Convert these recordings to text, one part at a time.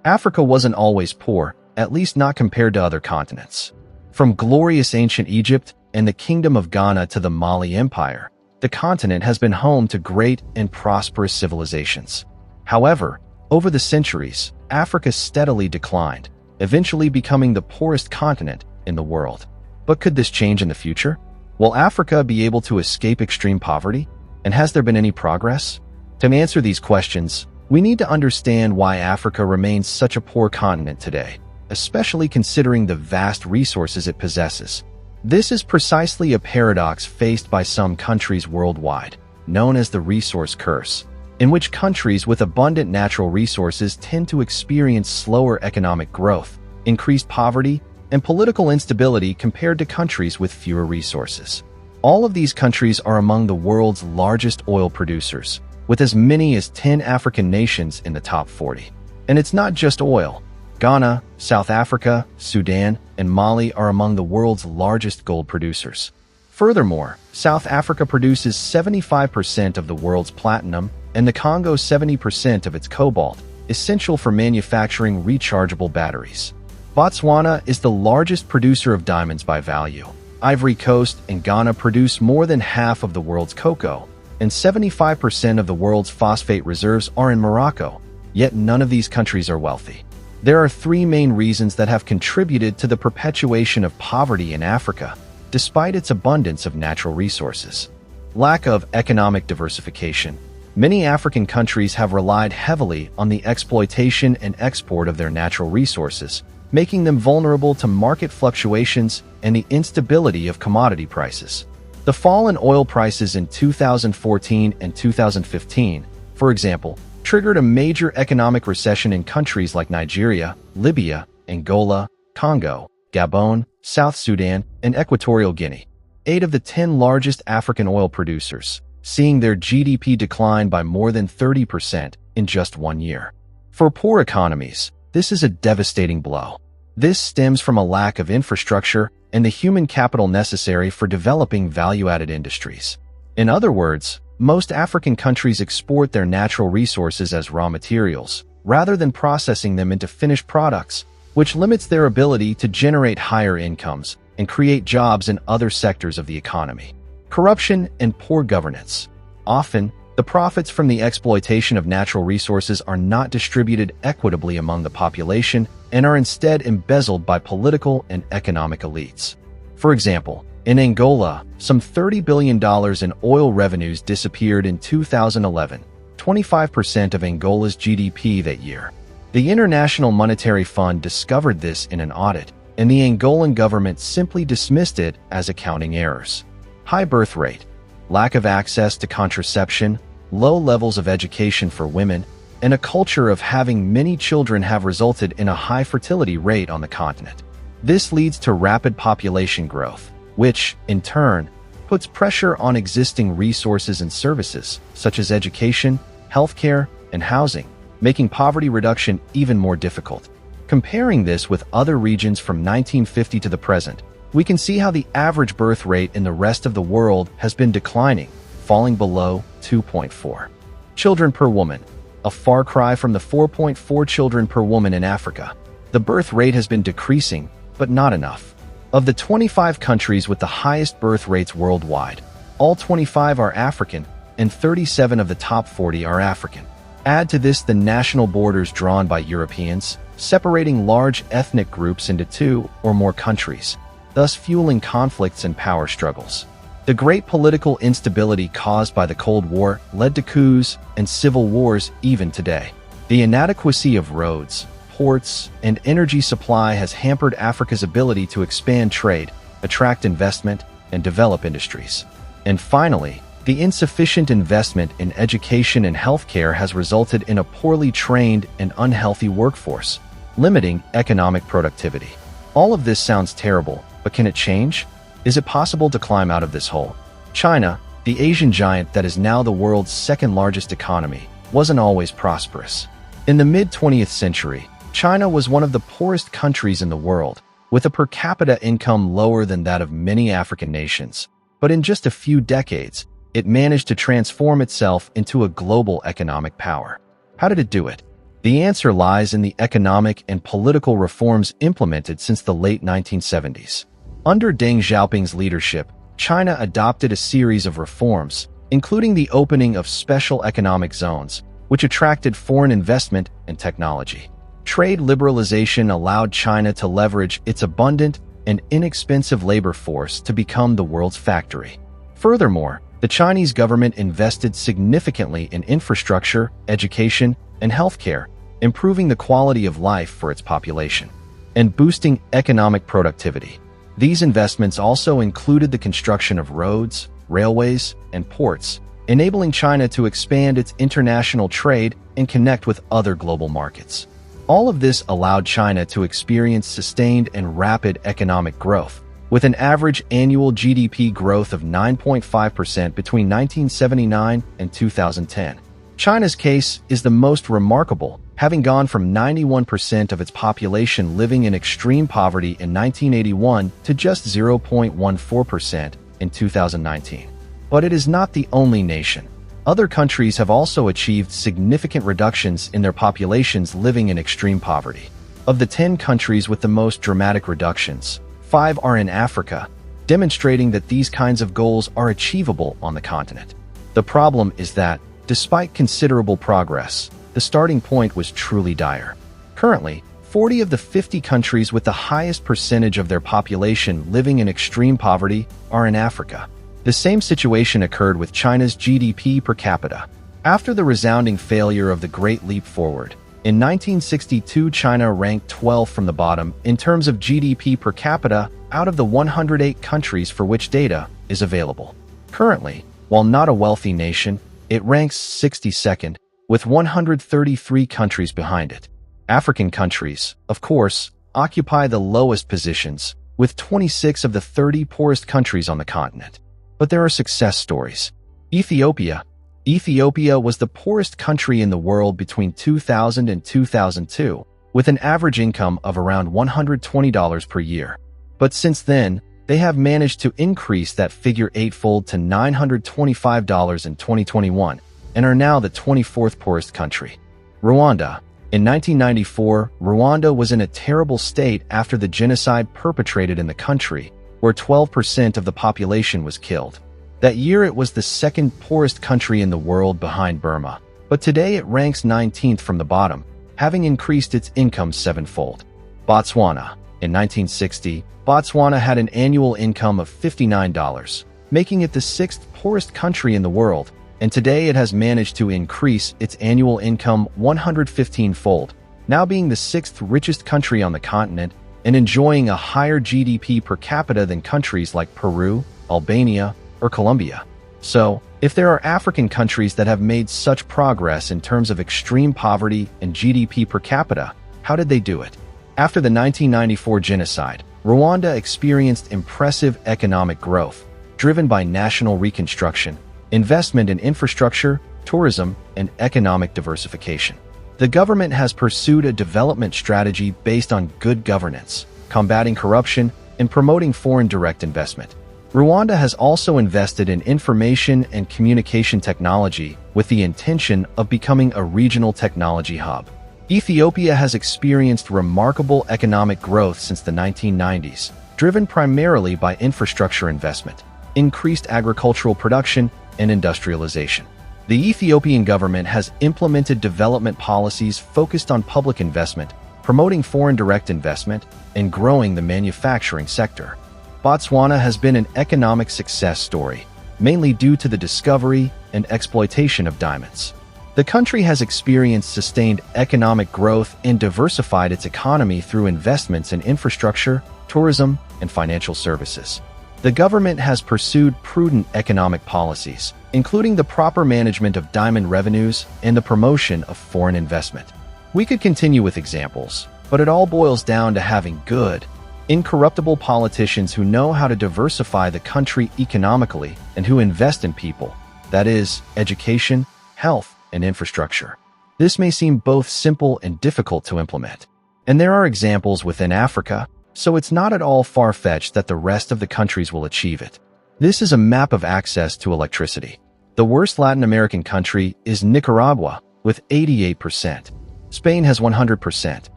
Africa wasn't always poor, at least not compared to other continents. From glorious ancient Egypt and the Kingdom of Ghana to the Mali Empire, the continent has been home to great and prosperous civilizations. However, over the centuries, Africa steadily declined, eventually becoming the poorest continent in the world. But could this change in the future? Will Africa be able to escape extreme poverty? And has there been any progress? To answer these questions, we need to understand why Africa remains such a poor continent today, especially considering the vast resources it possesses. This is precisely a paradox faced by some countries worldwide, known as the resource curse, in which countries with abundant natural resources tend to experience slower economic growth, increased poverty, and political instability compared to countries with fewer resources. All of these countries are among the world's largest oil producers, with as many as 10 African nations in the top 40. And it's not just oil. Ghana, South Africa, Sudan, and Mali are among the world's largest gold producers. Furthermore, South Africa produces 75% of the world's platinum, and the Congo 70% of its cobalt, essential for manufacturing rechargeable batteries. Botswana is the largest producer of diamonds by value. Ivory Coast and Ghana produce more than half of the world's cocoa, and 75% of the world's phosphate reserves are in Morocco, yet none of these countries are wealthy. There are three main reasons that have contributed to the perpetuation of poverty in Africa, despite its abundance of natural resources. Lack of economic diversification. Many African countries have relied heavily on the exploitation and export of their natural resources, making them vulnerable to market fluctuations and the instability of commodity prices. The fall in oil prices in 2014 and 2015, for example, triggered a major economic recession in countries like Nigeria, Libya, Angola, Congo, Gabon, South Sudan, and Equatorial Guinea, 8 of the 10 largest African oil producers, seeing their GDP decline by more than 30% in just 1 year. For poor economies, this is a devastating blow. This stems from a lack of infrastructure and the human capital necessary for developing value-added industries. In other words, most African countries export their natural resources as raw materials, rather than processing them into finished products, which limits their ability to generate higher incomes and create jobs in other sectors of the economy. Corruption and poor governance. Often, the profits from the exploitation of natural resources are not distributed equitably among the population and are instead embezzled by political and economic elites. For example, in Angola, some $30 billion in oil revenues disappeared in 2011, 25% of Angola's GDP that year. The International Monetary Fund discovered this in an audit, and the Angolan government simply dismissed it as accounting errors. High birth rate, lack of access to contraception, low levels of education for women, and a culture of having many children have resulted in a high fertility rate on the continent. This leads to rapid population growth, which, in turn, puts pressure on existing resources and services, such as education, healthcare, and housing, making poverty reduction even more difficult. Comparing this with other regions from 1950 to the present, we can see how the average birth rate in the rest of the world has been declining, falling below 2.4 children per woman, a far cry from the 4.4 children per woman in Africa. The birth rate has been decreasing, but not enough. Of the 25 countries with the highest birth rates worldwide, all 25 are African, and 37 of the top 40 are African. Add to this the national borders drawn by Europeans, separating large ethnic groups into 2 or more countries, thus fueling conflicts and power struggles. The great political instability caused by the Cold War led to coups and civil wars even today. The inadequacy of roads, ports, and energy supply has hampered Africa's ability to expand trade, attract investment, and develop industries. And finally, the insufficient investment in education and healthcare has resulted in a poorly trained and unhealthy workforce, limiting economic productivity. All of this sounds terrible, but can it change? Is it possible to climb out of this hole? China, the Asian giant that is now the world's second largest economy, wasn't always prosperous. In the mid-20th century, China was one of the poorest countries in the world, with a per capita income lower than that of many African nations. But in just a few decades, it managed to transform itself into a global economic power. How did it do it? The answer lies in the economic and political reforms implemented since the late 1970s. Under Deng Xiaoping's leadership, China adopted a series of reforms, including the opening of special economic zones, which attracted foreign investment and technology. Trade liberalization allowed China to leverage its abundant and inexpensive labor force to become the world's factory. Furthermore, the Chinese government invested significantly in infrastructure, education, and healthcare, improving the quality of life for its population and boosting economic productivity. These investments also included the construction of roads, railways, and ports, enabling China to expand its international trade and connect with other global markets. All of this allowed China to experience sustained and rapid economic growth, with an average annual GDP growth of 9.5% between 1979 and 2010. China's case is the most remarkable, having gone from 91% of its population living in extreme poverty in 1981 to just 0.14% in 2019. But it is not the only nation. Other countries have also achieved significant reductions in their populations living in extreme poverty. Of the 10 countries with the most dramatic reductions, 5 are in Africa, demonstrating that these kinds of goals are achievable on the continent. The problem is that, despite considerable progress, the starting point was truly dire. Currently, 40 of the 50 countries with the highest percentage of their population living in extreme poverty are in Africa. The same situation occurred with China's GDP per capita. After the resounding failure of the Great Leap Forward, in 1962 China ranked 12th from the bottom in terms of GDP per capita out of the 108 countries for which data is available. Currently, while not a wealthy nation, it ranks 62nd, with 133 countries behind it. African countries, of course, occupy the lowest positions, with 26 of the 30 poorest countries on the continent. But there are success stories. Ethiopia was the poorest country in the world between 2000 and 2002, with an average income of around $120 per year. But since then, they have managed to increase that figure eightfold to $925 in 2021, and are now the 24th poorest country. Rwanda. In 1994, Rwanda was in a terrible state after the genocide perpetrated in the country, where 12% of the population was killed. That year it was the second poorest country in the world behind Burma, but today it ranks 19th from the bottom, having increased its income sevenfold. Botswana. In 1960, Botswana had an annual income of $59, making it the 6th poorest country in the world, and today it has managed to increase its annual income 115-fold, now being the 6th richest country on the continent and enjoying a higher GDP per capita than countries like Peru, Albania, or Colombia. So, if there are African countries that have made such progress in terms of extreme poverty and GDP per capita, how did they do it? After the 1994 genocide, Rwanda experienced impressive economic growth, driven by national reconstruction, investment in infrastructure, tourism, and economic diversification. The government has pursued a development strategy based on good governance, combating corruption, and promoting foreign direct investment. Rwanda has also invested in information and communication technology with the intention of becoming a regional technology hub. Ethiopia has experienced remarkable economic growth since the 1990s, driven primarily by infrastructure investment, increased agricultural production, and industrialization. The Ethiopian government has implemented development policies focused on public investment, promoting foreign direct investment, and growing the manufacturing sector. Botswana has been an economic success story, mainly due to the discovery and exploitation of diamonds. The country has experienced sustained economic growth and diversified its economy through investments in infrastructure, tourism, and financial services. The government has pursued prudent economic policies, including the proper management of diamond revenues and the promotion of foreign investment. We could continue with examples, but it all boils down to having good, incorruptible politicians who know how to diversify the country economically and who invest in people, that is, education, health, and infrastructure. This may seem both simple and difficult to implement. And there are examples within Africa, so it's not at all far-fetched that the rest of the countries will achieve it. This is a map of access to electricity. The worst Latin American country is Nicaragua, with 88%. Spain has 100%.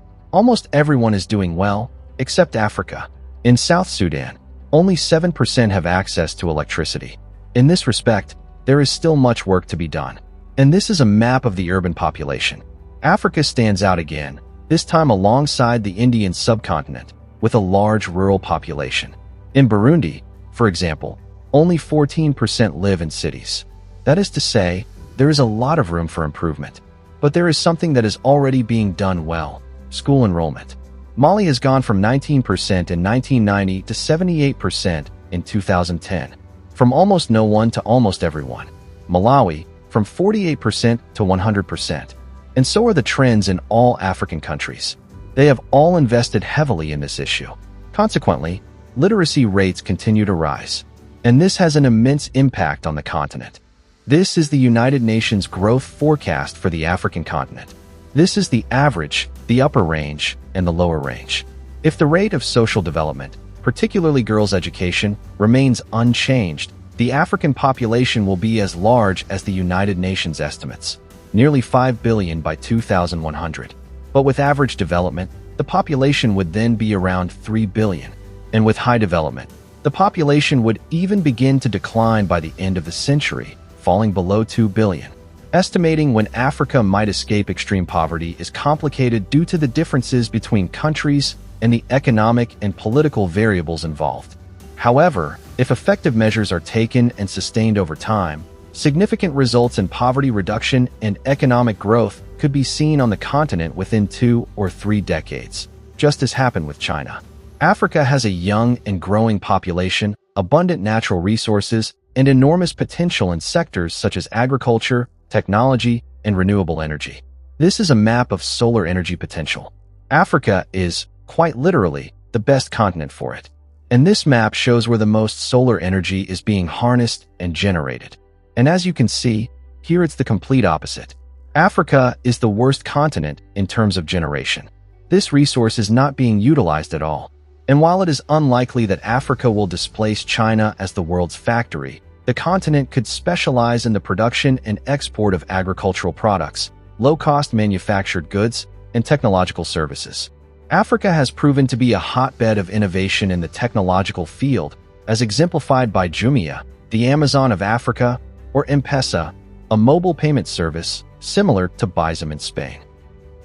Almost everyone is doing well, except Africa. In South Sudan, only 7% have access to electricity. In this respect, there is still much work to be done. And this is a map of the urban population. Africa stands out again, this time alongside the Indian subcontinent, with a large rural population. In Burundi, for example, only 14% live in cities. That is to say, there is a lot of room for improvement. But there is something that is already being done well: school enrollment. Mali has gone from 19% in 1990 to 78% in 2010. From almost no one to almost everyone. Malawi, from 48% to 100%. And so are the trends in all African countries. They have all invested heavily in this issue. Consequently, literacy rates continue to rise. And this has an immense impact on the continent. This is the United Nations growth forecast for the African continent. This is the average, the upper range, and the lower range. If the rate of social development, particularly girls' education, remains unchanged, the African population will be as large as the United Nations estimates, nearly 5 billion by 2100. But with average development, the population would then be around 3 billion. And with high development, the population would even begin to decline by the end of the century, falling below 2 billion. Estimating when Africa might escape extreme poverty is complicated due to the differences between countries and the economic and political variables involved. However, if effective measures are taken and sustained over time, significant results in poverty reduction and economic growth could be seen on the continent within 2 or 3 decades, just as happened with China. Africa has a young and growing population, abundant natural resources, and enormous potential in sectors such as agriculture, technology, and renewable energy. This is a map of solar energy potential. Africa is, quite literally, the best continent for it. And this map shows where the most solar energy is being harnessed and generated. And as you can see, here it's the complete opposite. Africa is the worst continent in terms of generation. This resource is not being utilized at all. And while it is unlikely that Africa will displace China as the world's factory, the continent could specialize in the production and export of agricultural products, low-cost manufactured goods, and technological services. Africa has proven to be a hotbed of innovation in the technological field, as exemplified by Jumia, the Amazon of Africa, or M-Pesa, a mobile payment service similar to Bizum in Spain.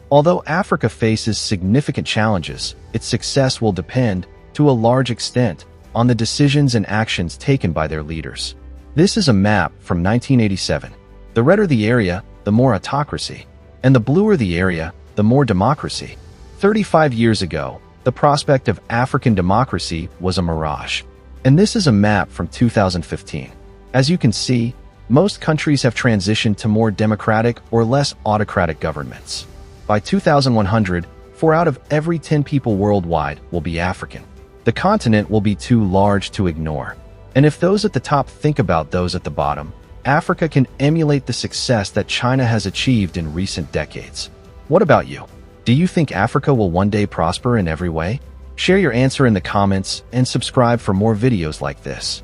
Although Africa faces significant challenges, its success will depend, to a large extent, on the decisions and actions taken by their leaders. This is a map from 1987. The redder the area, the more autocracy, and the bluer the area, the more democracy. 35 years ago, the prospect of African democracy was a mirage. And this is a map from 2015. As you can see, most countries have transitioned to more democratic or less autocratic governments. By 2100, 4 out of every 10 people worldwide will be African. The continent will be too large to ignore. And if those at the top think about those at the bottom, Africa can emulate the success that China has achieved in recent decades. What about you? Do you think Africa will one day prosper in every way? Share your answer in the comments and subscribe for more videos like this.